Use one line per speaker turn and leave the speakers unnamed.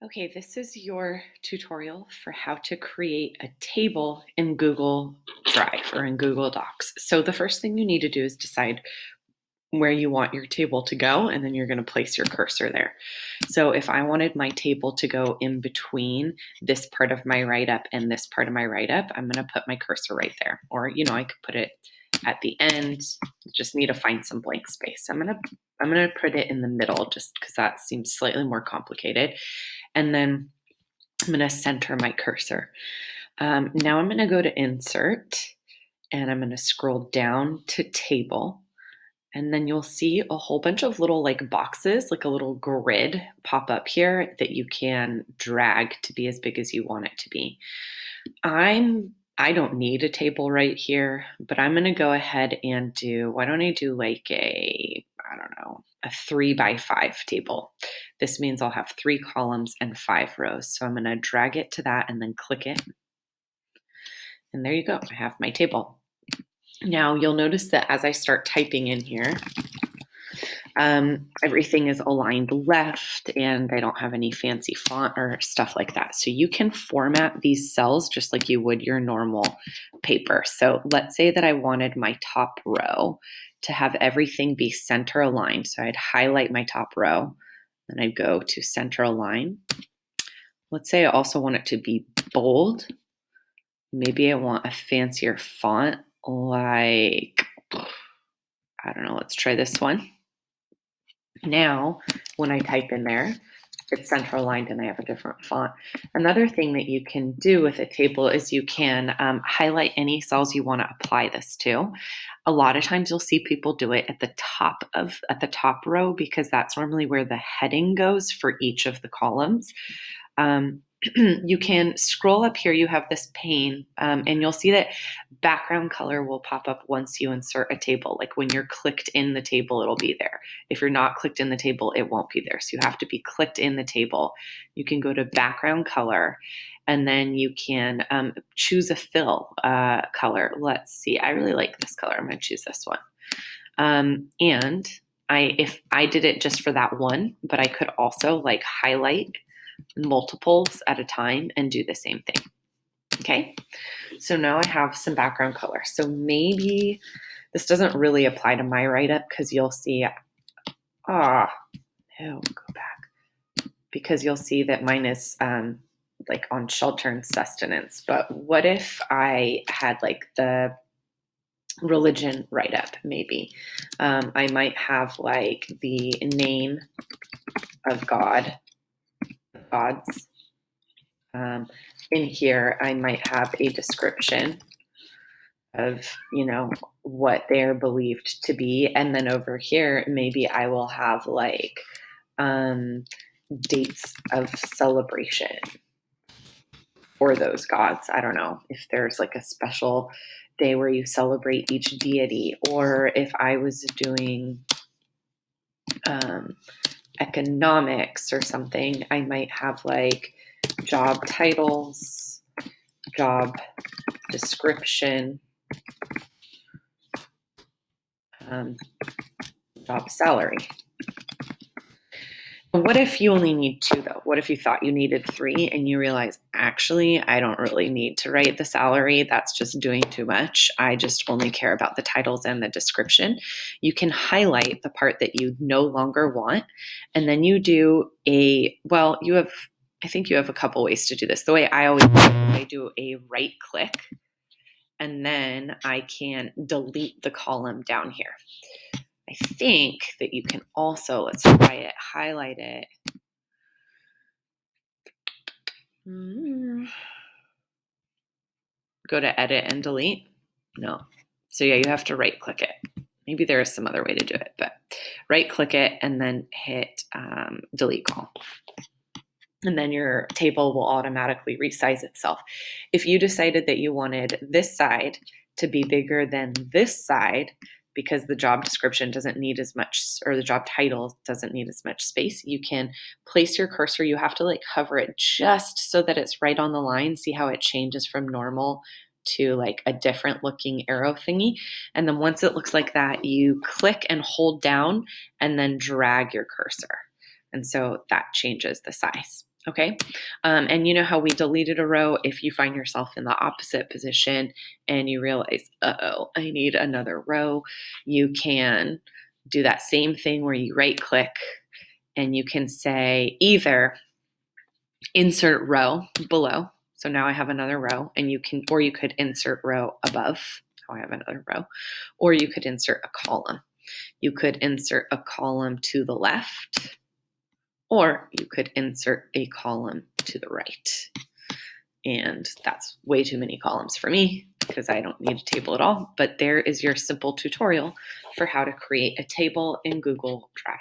Okay, this is your tutorial for how to create a table in Google Drive or in Google Docs. So the first thing you need to do is decide where you want your table to go, and then you're going to place your cursor there. So if I wanted my table to go in between this part of my write-up and this part of my write-up, I'm going to put my cursor right there. Or, I could put it at the end. Just need to find some blank space. I'm gonna put it in the middle just because that seems slightly more complicated. And then I'm going to center my cursor. Now I'm going to go to Insert, and I'm going to scroll down to Table. And then you'll see a whole bunch of little boxes, like a little grid pop up here that you can drag to be as big as you want it to be. I don't need a table right here, but I'm going to go ahead and why don't I do a 3 by 5 table. This means I'll have 3 columns and 5 rows. So I'm going to drag it to that and then click it. And there you go. I have my table. Now you'll notice that as I start typing in here, everything is aligned left and I don't have any fancy font or stuff like that. So you can format these cells just like you would your normal paper. So let's say that I wanted my top row to have everything be center aligned. So I'd highlight my top row, then I'd go to center align. Let's say I also want it to be bold. Maybe I want a fancier font like, I don't know, let's try this one. Now, when I type in there, it's center aligned and I have a different font. Another thing that you can do with a table is you can highlight any cells you want to apply this to. A lot of times you'll see people do it at the top row because that's normally where the heading goes for each of the columns. You can scroll up here. You have this pane, and you'll see that background color will pop up once you insert a table. Like when you're clicked in the table, it'll be there. If you're not clicked in the table, it won't be there. So you have to be clicked in the table. You can go to background color, and then you can choose a fill color. Let's see. I really like this color. I'm going to choose this one. And if I did it just for that one, but I could also highlight multiples at a time and do the same thing. Okay, so now I have some background color. So maybe this doesn't really apply to my write-up because you'll see, go back, because you'll see that mine is on shelter and sustenance. But what if I had the religion write-up maybe? I might have the name of gods. In here, I might have a description of, what they're believed to be. And then over here, maybe I will have dates of celebration for those gods. I don't know if there's a special day where you celebrate each deity, or if I was doing economics or something, I might have job titles, job description, job salary. What if you only need 2 though? What if you thought you needed 3 and you realize, actually, I don't really need to write the salary. That's just doing too much. I just only care about the titles and the description. You can highlight the part that you no longer want. And then you do I think you have a couple ways to do this. The way I always do it is I do a right click, and then I can delete the column down here. I think that you can also, let's try it, highlight it. Go to edit and delete. No. So yeah, you have to right click it. Maybe there is some other way to do it, but right click it and then hit delete call. And then your table will automatically resize itself. If you decided that you wanted this side to be bigger than this side, because the job description doesn't need as much, or the job title doesn't need as much space, you can place your cursor. You have to hover it just so that it's right on the line. See how it changes from normal to a different looking arrow thingy. And then once it looks like that, you click and hold down and then drag your cursor. And so that changes the size. Okay. And you know how we deleted a row? If you find yourself in the opposite position and you realize, uh-oh, I need another row, you can do that same thing where you right click and you can say either insert row below. So now I have another row, and you could insert row above. Now I have another row, or you could insert a column. You could insert a column to the left, or you could insert a column to the right. And that's way too many columns for me because I don't need a table at all. But there is your simple tutorial for how to create a table in Google Drive.